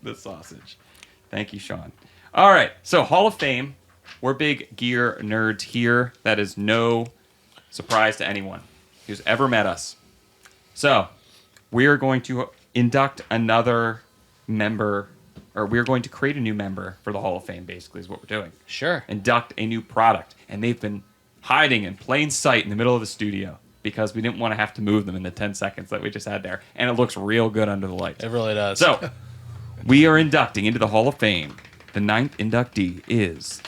the sausage. Thank you, Sean. All right, so Hall of Fame. We're big gear nerds here. That is no surprise to anyone who's ever met us. So we are going to induct another member, or we're going to create a new member for the Hall of Fame, basically, is what we're doing. Sure. Induct a new product. And they've been hiding in plain sight in the middle of the studio because we didn't want to have to move them in the 10 seconds that we just had there. And it looks real good under the lights. It really does. So we are inducting into the Hall of Fame. The 9th inductee is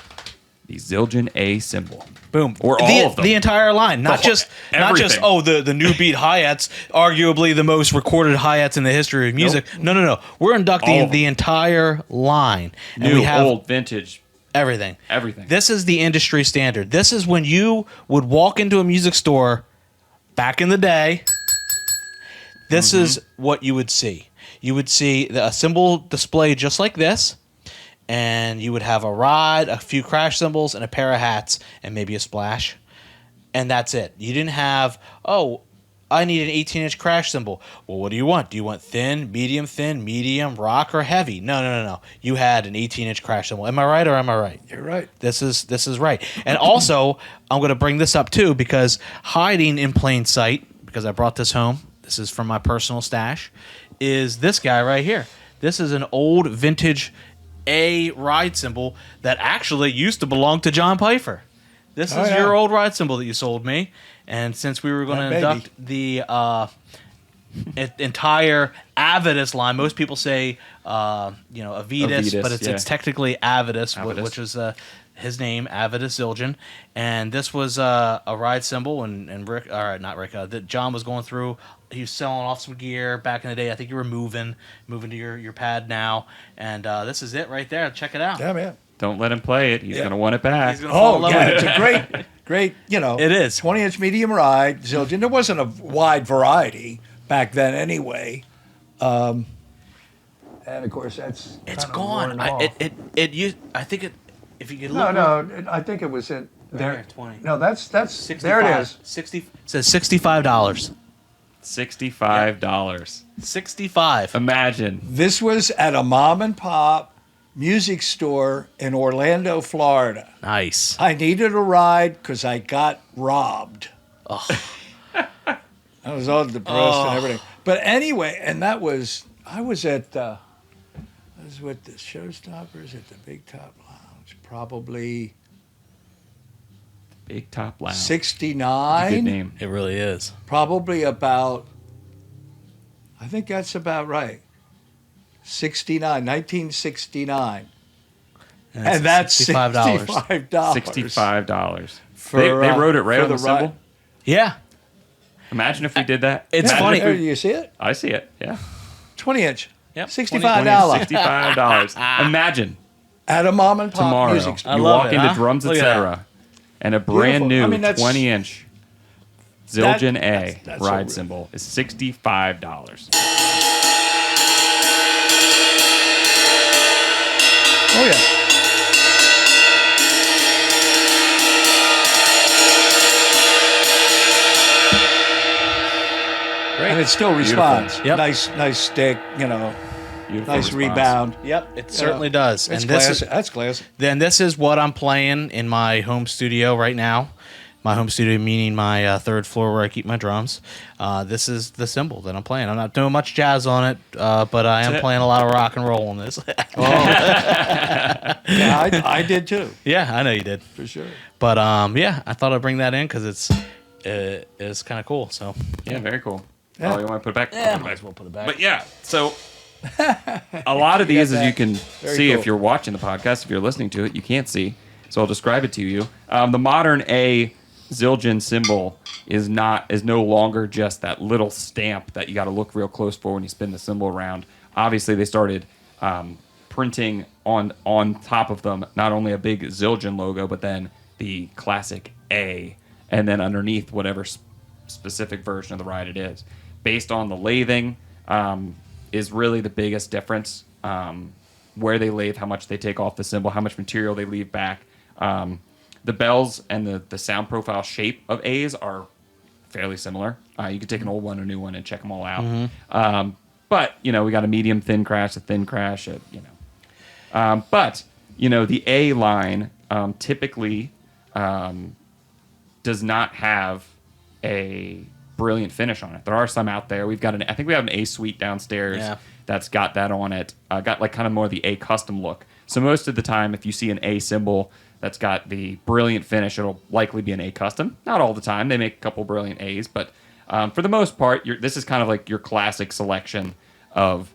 the Zildjian A cymbal. Boom. Or all of them. The entire line. Not just the new beat hi-hats, arguably the most recorded hi-hats in the history of music. Nope. No. We're inducting the entire line. New, and we have old, vintage. everything. Everything. This is the industry standard. This is when you would walk into a music store back in the day. This is what you would see. You would see a cymbal display just like this. And you would have a ride, a few crash cymbals, and a pair of hats, and maybe a splash. And that's it. You didn't have, I need an 18-inch crash cymbal. Well, what do you want? Do you want thin, medium, rock, or heavy? No. You had an 18-inch crash cymbal. Am I right or am I right? You're right. This is right. And also, I'm going to bring this up too because hiding in plain sight, because I brought this home, this is from my personal stash, is this guy right here. This is an old vintage A ride cymbal that actually used to belong to John Pfeiffer. This is your old ride cymbal that you sold me. And since we were going to induct the entire Avidus line, most people say Avidus, but it's technically Avidus. Which is his name, Avidus Zildjian. And this was a ride cymbal, and Rick, that John was going through. He was selling off some gear back in the day. I think you were moving to your pad now. And this is it right there. Check it out. Yeah, man. Don't let him play it. He's going to want it back. It's a great, It is. 20-inch medium ride, Zildjian. There wasn't a wide variety back then anyway. And, of course, it's gone. It used, I think it, if you could look. I think it was in there. 20. No, that's 65. there it is. 60. It says $65. $65. 65. Imagine. This was at a mom and pop music store in Orlando, Florida. Nice. I needed a ride because I got robbed. Oh. I was all depressed and everything. But anyway, and I was with the Showstoppers at the Big Top Lounge, probably Big Top Lounge. 69. Good name. It really is. Probably about, I think that's about right. 1969. And that's $65. $65. They wrote it right on the symbol? Yeah. Imagine if we did that. It's funny. Do you see it? I see it, yeah. 20-inch. Yep. $65. $65. Imagine At a mom and pop tomorrow music store. you walk into Drums, etc., and a brand new Beautiful. 20-inch Zildjian that's ride so cymbal is $65. Oh, yeah. And it still responds. Yep. Nice stick, Beautiful nice response. rebound. Yep, it certainly does. It's And classic. That's classic. this is what I'm playing in my home studio right now. My home studio meaning my third floor where I keep my drums. This is the cymbal that I'm playing. I'm not doing much jazz on it, but I am playing a lot of rock and roll on this. Yeah, I did too. Yeah, I know you did. For sure. But I thought I'd bring that in because it's kind of cool. So Yeah, very cool. Yeah. Oh, you want to put it back? yeah, might as well put it back. But yeah, so a lot of these, as you can see cool. if you're watching the podcast, if you're listening to it, you can't see. So I'll describe it to you. The modern A Zildjian cymbal is no longer just that little stamp that you got to look real close for when you spin the cymbal around. Obviously, they started printing on top of them not only a big Zildjian logo, but then the classic A, and then underneath whatever specific version of the ride it is. Based on the lathing is really the biggest difference. Where they lathe, how much they take off the cymbal, how much material they leave back. The bells and the sound profile shape of A's are fairly similar. You can take an old one or a new one and check them all out. But we got a medium thin crash, a thin crash, but the A line typically does not have a brilliant finish on it. There are some out there. I think we have an A suite downstairs that's got that on it. Got like kind of more the A custom look. So most of the time, if you see an A cymbal that's got the brilliant finish, it'll likely be an A custom. Not all the time. They make a couple brilliant A's, but for the most part, this is kind of like your classic selection of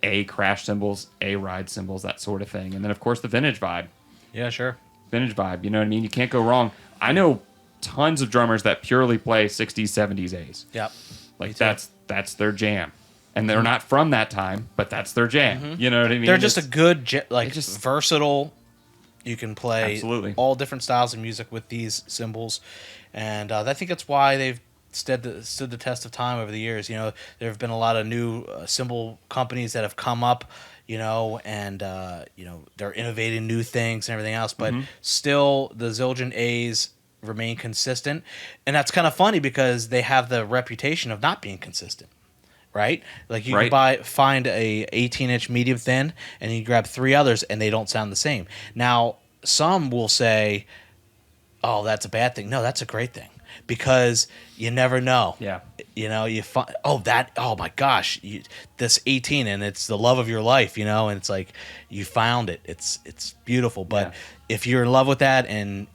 A crash cymbals, A ride cymbals, that sort of thing. And then, of course, the vintage vibe. Yeah, sure. Vintage vibe. You know what I mean? You can't go wrong. I know tons of drummers that purely play 60s, 70s A's. Yep. Like that's their jam. And they're not from that time, but that's their jam. You know what I mean? They're just a good, versatile. You can play Absolutely. all different styles of music with these cymbals. And I think that's why they've stood the test of time over the years. There have been a lot of new cymbal companies that have come up, and they're innovating new things and everything else. But still, the Zildjian A's remain consistent, and that's kind of funny because they have the reputation of not being consistent. Right? Like you can find a 18-inch medium thin, and you grab 3 others, and they don't sound the same. Now, some will say, "Oh, that's a bad thing." No, that's a great thing because you never know. Yeah. You find oh my gosh, this 18, and it's the love of your life. And it's like you found it. It's beautiful. But if you're in love with that, and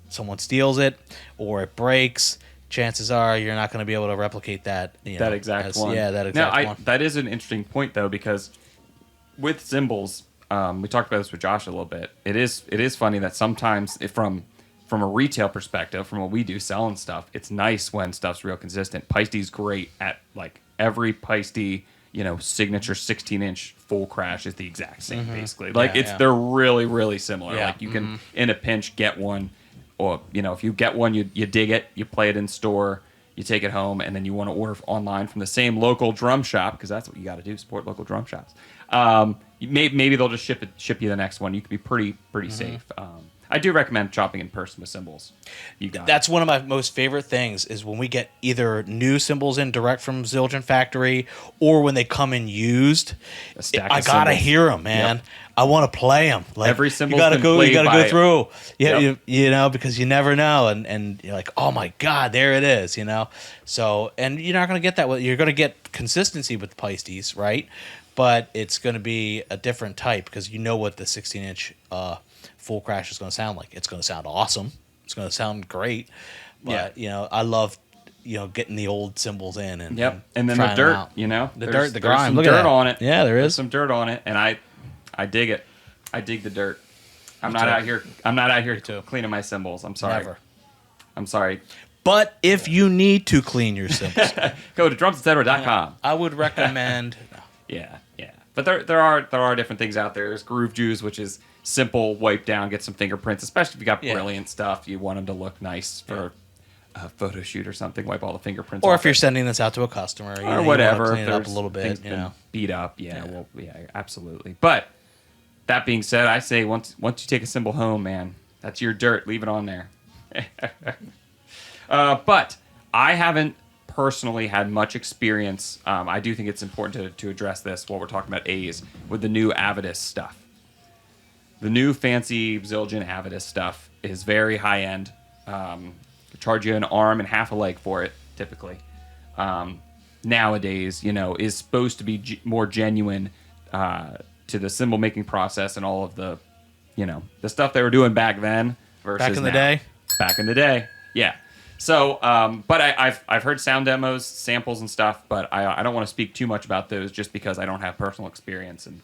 someone steals it or it breaks, chances are you're not going to be able to replicate that. That exact one. Yeah, that exact one. That is an interesting point, though, because with cymbals, we talked about this with Josh a little bit. It is funny that sometimes, from a retail perspective, from what we do selling stuff, it's nice when stuff's real consistent. Paiste's great at like every Paiste, signature 16-inch full crash is the exact same, basically. Like they're really, really similar. Yeah. Like you can in a pinch get one. Or, if you get one, you dig it, you play it in store, you take it home, and then you want to order online from the same local drum shop, because that's what you got to do, support local drum shops. Maybe they'll just ship you the next one. You can be pretty safe. I do recommend shopping in person with cymbals. That's one of my most favorite things is when we get either new cymbals in direct from Zildjian factory or when they come in used. I gotta hear them, man. Yep. I want to play them. Like, every cymbal you gotta go through. Yeah, yep. Because you never know, and you're like, oh my god, there it is. So and you're not gonna get that. You're gonna get consistency with the Paistes, right? But it's gonna be a different type because you know what the 16-inch full crash is going to sound like. It's going to sound awesome. It's going to sound great. But I love getting the old cymbals in and and then the dirt. The grime. Some Look dirt at that. on it. Yeah, there is There's some dirt on it, and I dig it. I dig the dirt. I'm not out here cleaning my cymbals. I'm sorry. Never. I'm sorry. But if you need to clean your cymbals, go to drumsetcetera.com. I would recommend. Yeah. But there are different things out there. There's Groove Juice, which is simple, wipe down, get some fingerprints, especially if you got brilliant stuff. You want them to look nice for a photo shoot or something. Wipe all the fingerprints or off if you're sending this out to a customer. Or whatever. You clean it up a little bit. Beat up. Absolutely. But that being said, I say once you take a cymbal home, man, that's your dirt. Leave it on there. But I haven't personally had much experience. I do think it's important to address this while we're talking about A's with the new Avidus stuff. The new fancy Zildjian Avidus stuff is very high end. Charge you an arm and half a leg for it, typically. Nowadays, is supposed to be more genuine to the cymbal making process and all of the, the stuff they were doing back then versus back in the now. day. Back in the day, yeah. So, but I've heard sound demos, samples, and stuff, but I don't want to speak too much about those just because I don't have personal experience, and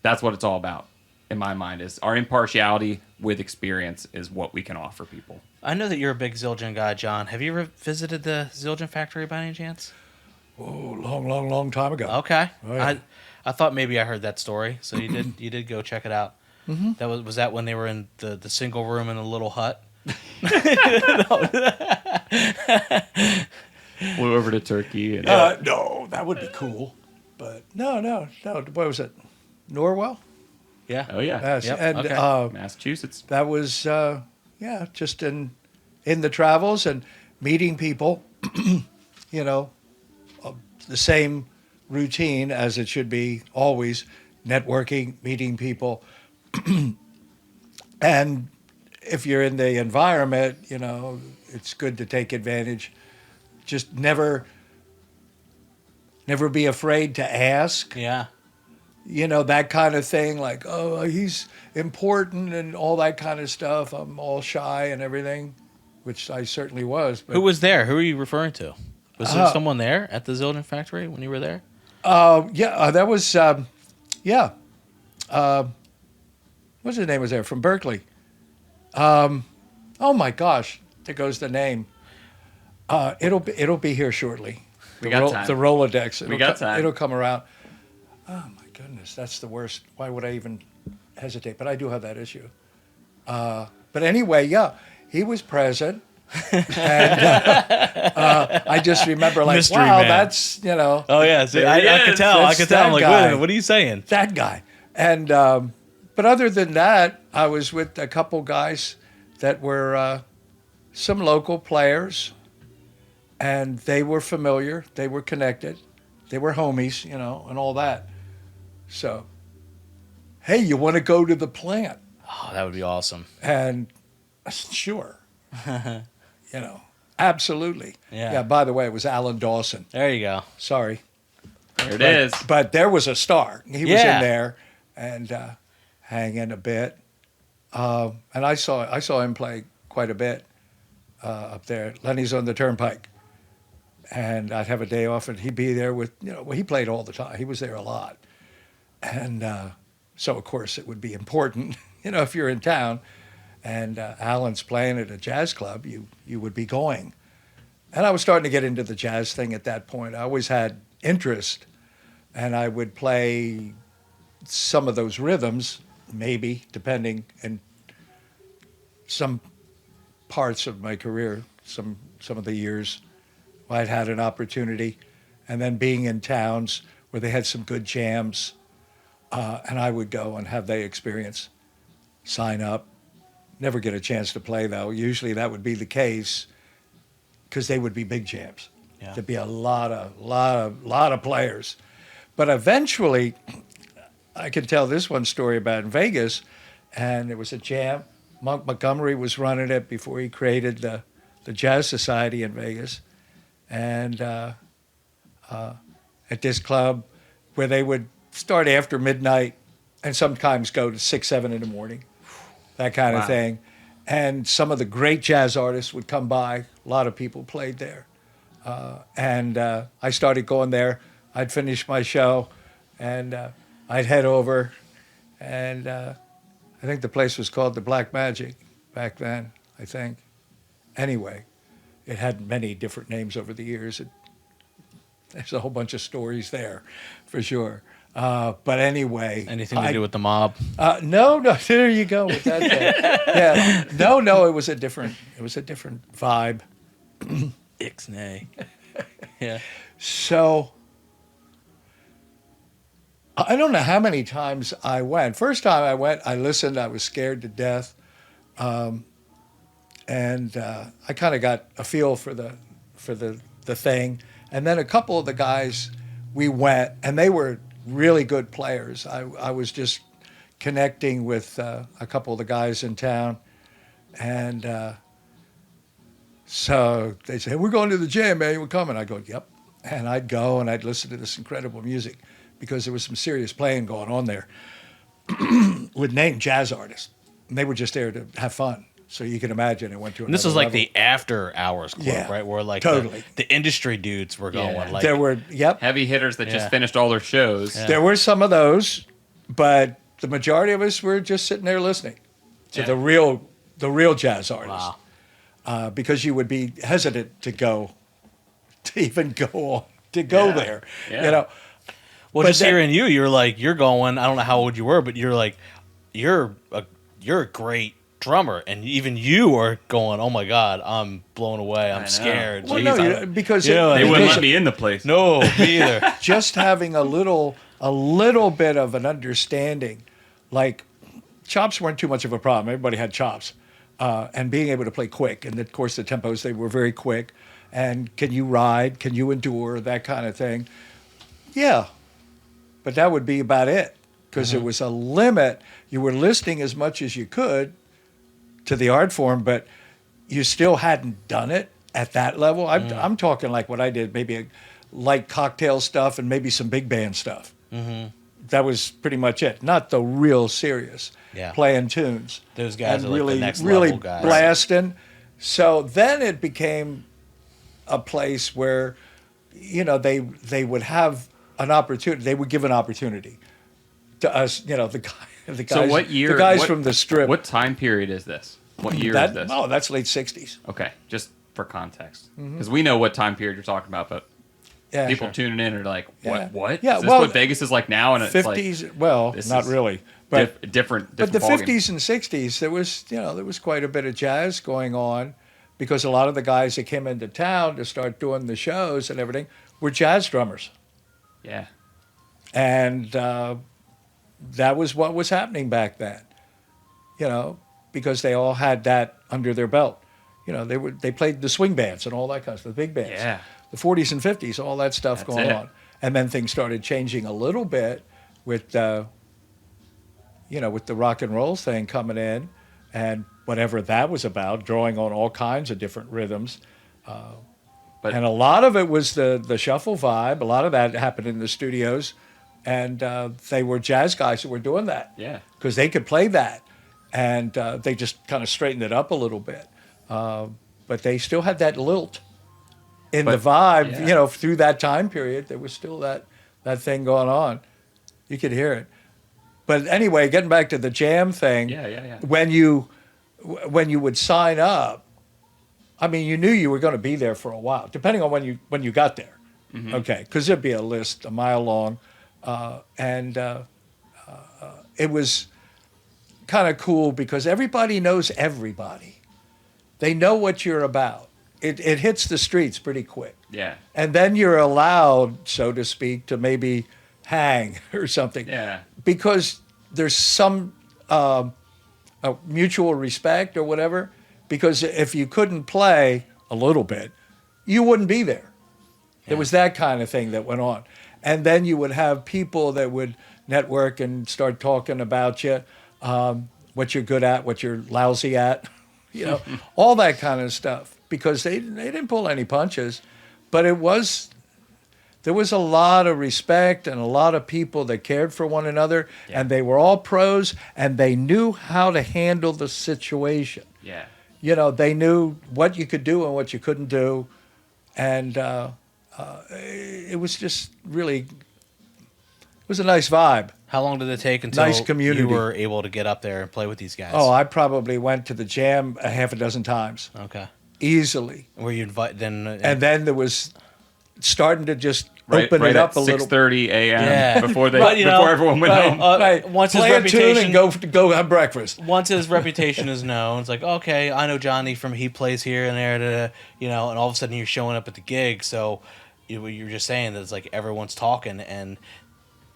that's what it's all about. In my mind, is our impartiality with experience is what we can offer people. I know that you're a big Zildjian guy, John. Have you ever visited the Zildjian factory by any chance? Oh, long time ago. Okay, Oh, yeah. I thought maybe I heard that story. So you did go check it out. Mm-hmm. That was that when they were in the single room in a little hut. Flew over to Turkey. And, No, that would be cool. But no. What was it? Norwell? Yeah. Oh yeah. Yes. Yep. And Okay. Massachusetts. that was just in the travels and meeting people, the same routine, as it should be always, networking, meeting people. And if you're in the environment, it's good to take advantage. Just never be afraid to ask. Yeah. That kind of thing, like, oh, he's important and all that kind of stuff. I'm all shy and everything, which I certainly was. But, Who was there? Who are you referring to? Was there someone there at the Zildjian factory when you were there? that was, yeah. What's his name was there? From Berkeley. Oh my gosh, there goes the name. It'll be here shortly. We got time. The Rolodex. We got time. It'll come around. Oh my goodness, that's the worst. Why would I even hesitate? But I do have that issue. But anyway, yeah, he was present. And I just remember, like, Mystery wow, man. that's, Oh yeah, see, There he I could is. tell. I That's could tell. I'm that like, guy. wait a minute, what are you saying? that guy. And but other than that, I was with a couple guys that were some local players, and they were familiar. They were connected. They were homies, and all that. So, hey, you want to go to the plant? Oh, that would be awesome. And sure, absolutely. Yeah. Yeah. By the way, it was Alan Dawson. There you go. Sorry. There it is. But there was a star. He was Yeah. in there and hanging a bit. And I saw him play quite a bit up there. Lenny's on the Turnpike. And I'd have a day off and he'd be there with, he played all the time. He was there a lot. And so, of course, it would be important, if you're in town and Alan's playing at a jazz club, you would be going. And I was starting to get into the jazz thing at that point. I always had interest. And I would play some of those rhythms, maybe, depending, in some parts of my career, some of the years I'd had an opportunity. And then being in towns where they had some good jams, and I would go and have the experience, sign up, never get a chance to play, though. Usually that would be the case because they would be big jams. Yeah. There'd be a lot of players. But eventually, I can tell this one story about in Vegas, and it was a jam. Monk Montgomery was running it before he created the Jazz Society in Vegas. And at this club where they would start after midnight and sometimes go to 6, 7 in the morning, that kind of thing. And some of the great jazz artists would come by. A lot of people played there. And I started going there. I'd finish my show, and I'd head over, and I think the place was called the Black Magic back then, I think. Anyway, it had many different names over the years. There's a whole bunch of stories there, for sure. But anyway. Anything to do with the mob? No, there you go with that thing. Yeah, no, it was a different vibe. Ixnay. Yeah. So I don't know how many times I went. First time I went, I listened. I was scared to death, and I kind of got a feel for the thing. And then a couple of the guys, we went, and they were really good players. I was just connecting with a couple of the guys in town, and so they said, hey, we're going to the jam, man. We're coming. I go, yep. And I'd go and I'd listen to this incredible music because there was some serious playing going on there with named jazz artists. And they were just there to have fun. So you can imagine it went to another And this was like level. the after hours club, Yeah, right? Where like totally. the industry dudes were going. Yeah. Like There were, yep. Heavy hitters that Yeah. just finished all their shows. Yeah. There were some of those, but the majority of us were just sitting there listening to Yeah. the real jazz artists. Wow. Because you would be hesitant to even go Yeah. there. Yeah. You know, Well, But just that- hearing you're like, you're going. I don't know how old you were, but you're like, you're a great drummer, and even you are going. Oh my God, I'm blown away. I know. I'm scared. well, Jeez, no, I- because Yeah, They Because- wouldn't let me in the place. no, me either. just having a little bit of an understanding, like chops weren't too much of a problem. Everybody had chops, and being able to play quick, and of course the tempos they were very quick, and can you ride, can you endure, that kind of thing. Yeah, but that would be about it because there was a limit. You were listening as much as you could to the art form, but you still hadn't done it at that level. I'm talking like what I did, maybe a light cocktail stuff and maybe some big band stuff. That was pretty much it. Not the real serious playing tunes. Those guys and are like really, the next really level guys. blasting. So then it became a place where, you know, they would have an opportunity. They would give an opportunity to us, you know, the guys. So what year? The guys from the strip. What time period is this? What year is this? Oh, that's late '60s. Okay, just for context, because we know what time period you're talking about, but Yeah, people tuning in are like, "What? Yeah. What? Yeah, Is this well, what Vegas is like now?" And it's 50s. like, Well, this not is really, but different. But the ballgame. 50s and 60s, there was quite a bit of jazz going on, because a lot of the guys that came into town to start doing the shows and everything were jazz drummers, Yeah, and that was what was happening back then. You know, because they all had that under their belt. You know, they played the swing bands and all that kind of stuff, the big bands. Yeah. The 40s and 50s, all that stuff That's going it. on, and then things started changing a little bit with with the rock and roll thing coming in, and whatever that was about, drawing on all kinds of different rhythms. But- And a lot of it was the shuffle vibe. A lot of that happened in the studios, and they were jazz guys that were doing that. Yeah. Because they could play that, and they just kind of straightened it up a little bit. But they still had that lilt in the vibe, yeah. you know, through that time period. There was still that thing going on. You could hear it. But anyway, getting back to the jam thing, Yeah. when you would sign up, I mean, you knew you were going to be there for a while, depending on when you got there. Okay, because there'd be a list a mile long, and it was kind of cool because everybody knows everybody. They know what you're about. It hits the streets pretty quick. Yeah. And then you're allowed, so to speak, to maybe hang or something. Yeah. Because there's some mutual respect or whatever. Because if you couldn't play a little bit, you wouldn't be there. There was that kind of thing that went on. And then you would have people that would network and start talking about you, what you're good at, what you're lousy at, you know, all that kind of stuff. Because they didn't pull any punches, but there was a lot of respect and a lot of people that cared for one another, and they were all pros, and they knew how to handle the situation. Yeah. You know, they knew what you could do and what you couldn't do, and it was just really, it was a nice vibe. How long did it take until Nice community. you were able to get up there and play with these guys? Oh, I probably went to the jam a half a dozen times, Okay. easily. Were you invite then? And then there was starting to just open right it up at a little. 6:30 a.m. Yeah. before Right, you know, before everyone went Right. home. Right. Once his Play a tune reputation and go have breakfast. once his reputation is known, it's like, okay, I know Johnny from he plays here and there, you know, and all of a sudden you're showing up at the gig. So you're just saying that it's like everyone's talking, and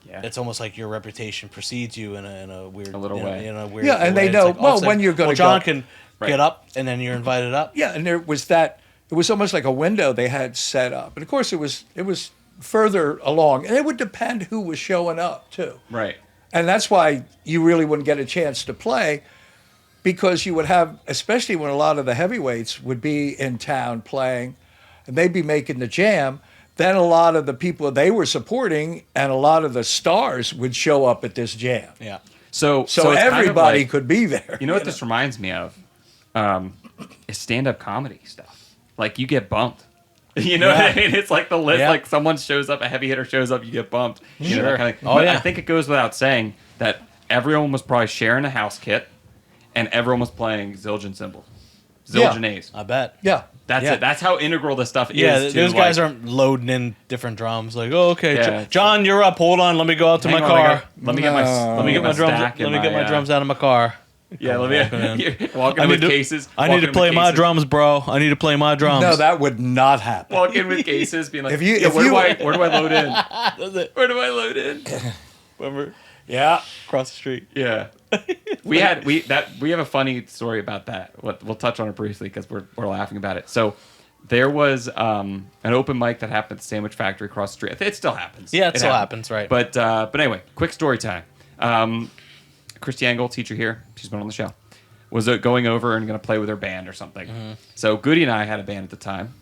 Yeah. it's almost like your reputation precedes you in a weird, A little way. In a weird Yeah, and way. they It's know, like, all of a well, sudden, when you're gonna well, John go. can Right. get up, and then you're invited up. Yeah, and there was that. It was almost like a window they had set up, and of course it was further along, and it would depend who was showing up too. Right. And that's why you really wouldn't get a chance to play, because you would have, especially when a lot of the heavyweights would be in town playing, and they'd be making the jam. Then a lot of the people they were supporting and a lot of the stars would show up at this jam. Yeah. So So it's kind of everybody like- could be there. You know what this reminds me of? Is stand-up comedy stuff. Like you get bumped. You know what I mean? It's like the list. Yeah. Like someone shows up, a heavy hitter shows up, you get bumped. You know, that Sure. kind of thing. Oh, But yeah. I think it goes without saying that everyone was probably sharing a house kit, and everyone was playing Zildjian cymbals, Zildjian A's. I bet. Yeah. That's Yeah. it. That's how integral this stuff Yeah, is. those to, guys like, aren't loading in different drums. Like, oh, okay, Yeah. John, you're up. Hold on, let me go out to hang my on, car. Let me get my. No. Let me get my drums. stack Let and me get my my drums out of my car. Yeah, let walking in. me. You're walking with cases. I need walking to with play my cases. drums, bro. I need to play my drums. No, that would not happen. Walk in with cases, being like, If you- yeah, if where, you- do I load in? That's it. Where do I load in? Remember? Yeah. Across the street. Yeah, we have a funny story about that. We'll touch on it briefly because we're laughing about it. So there was an open mic that happened at the Sandwich Factory across the street. It still happens. Yeah, it still happens, right. But anyway, quick story time. Christy Engel, teacher here, she's been on the show, was going over and going to play with her band or something. Mm-hmm. So Goody and I had a band at the time.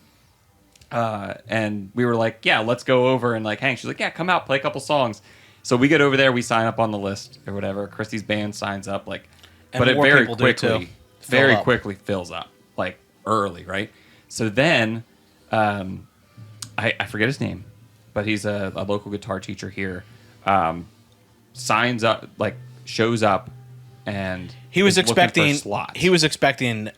And we were like, yeah, let's go over and like hang. She's like, yeah, come out, play a couple songs. So we get over there, we sign up on the list or whatever. Christy's band signs up, like, And but it more very people do, quickly, too. Fill up. quickly fills up, like early, right? So then, I forget his name, but he's a local guitar teacher here. Signs up, like shows up, and He was is looking for expecting. slots. He was expecting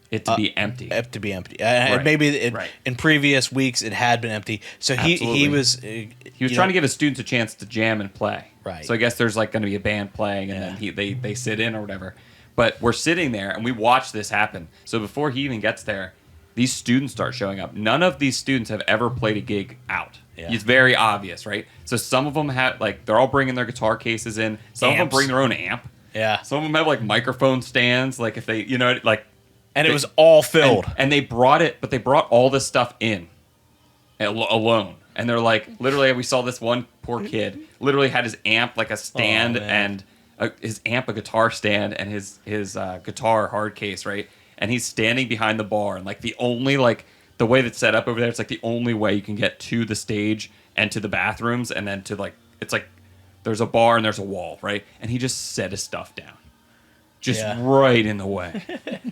it to be empty. it to be empty. Right. Maybe Right. in previous weeks it had been empty. So he Absolutely. was. He was trying to give his students a chance to jam and play. Right. So I guess there's like going to be a band playing, and then they sit in or whatever. But we're sitting there and we watch this happen. So before he even gets there, these students start showing up. None of these students have ever played a gig out. Yeah. It's very obvious, right? So some of them have like they're all bringing their guitar cases in. Some of them Amps. bring their own amp. Yeah. Some of them have like microphone stands, like if they, like. And it they- was all filled. And they brought it, but they brought all this stuff in alone. And they're like, literally, we saw this one poor kid literally had his amp like a stand man. and his amp a guitar stand and his guitar hard case, right? And he's standing behind the bar and like the only like the way that's set up over there, it's like the only way you can get to the stage and to the bathrooms and then to like it's like there's a bar and there's a wall, right? And he just set his stuff down. Just Yeah. right in the way.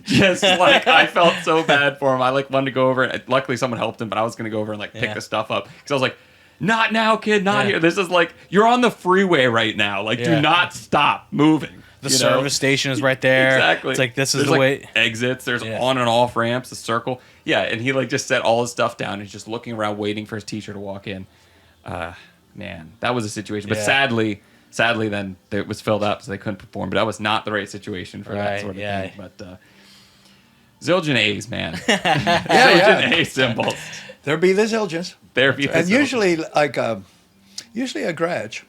Just like I felt so bad for him. I like wanted to go over and luckily someone helped him, but I was going to go over and like pick Yeah. the stuff up because I was like, not now, kid, not Yeah. here. This is like you're on the freeway right now. Like Yeah. do not stop moving. The you know? service station is right there. Exactly. It's like this is There's the like way. exits. There's Yeah. on and off ramps, a circle. Yeah, and he like just set all his stuff down and he's just looking around waiting for his teacher to walk in. Man, that was a situation. But Yeah. sadly, then it was filled up, so they couldn't perform. But that was not the right situation for that Right, sort of yeah. thing. But Zildjian A's, man. Yeah, Zildjian yeah. A cymbals. There be the Zildjians. Therapy. And usually, like, usually a Gretsch.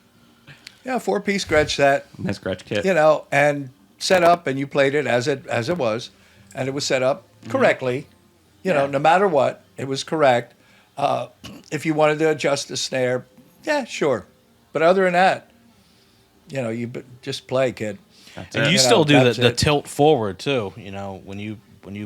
Yeah, 4-piece Gretsch set, Nice scratch kit. you know, and set up, and you played it as it was, and it was set up correctly. You know, Yeah. no matter what, it was correct. If you wanted to adjust the snare, yeah, sure. But other than that, you know, just play, kid. That's And it. you know, still do that's the it. tilt forward too. You know, when you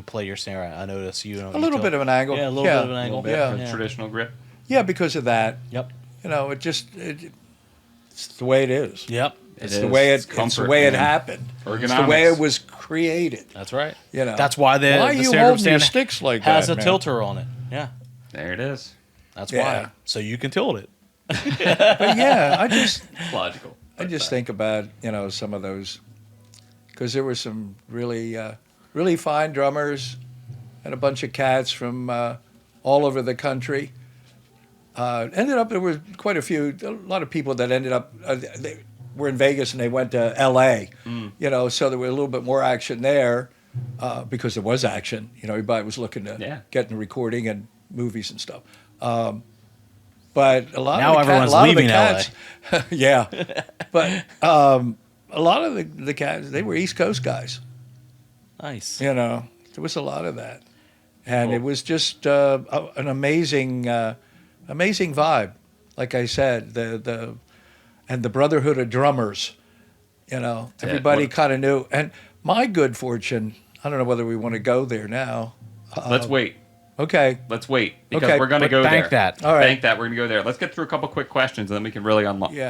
play your snare, I notice you. A little bit of an angle. Yeah, a little Yeah. bit of an A little angle. bit Yeah. for the traditional grip. Yeah, because of that. Yep. You know, it's the way it is. Yep. It's It the is. way It's it's the comfort way it and happened. It's the ergonomics. way it was created. That's right. You know. That's why the Why are the you snare drum holding your stand sticks like has that, a man? tilter on it. Yeah. There it is. That's Yeah. why. So you can tilt it. But yeah, I just It's logical. think about some of those because there were some really really fine drummers and a bunch of cats from all over the country. Ended up there were quite a lot of people that ended up they were in Vegas and they went to L.A. You know, so there was a little bit more action there because there was action. You know, everybody was looking to get into recording and movies and stuff. But a lot Now of the everyone's a lot of the leaving cats, yeah. But a lot of the cats, they were East Coast guys. Nice. You know, there was a lot of that, and Cool. it was just an amazing vibe. Like I said, the brotherhood of drummers. You know, Yeah, everybody what- kind of knew. And my good fortune, I don't know whether we want to go there now. Let's wait. Okay. Let's wait because Okay, we're going to but go bank there. that. All right. Bank that. We're going to go there. Let's get through a couple quick questions and then we can really unlock. Yeah.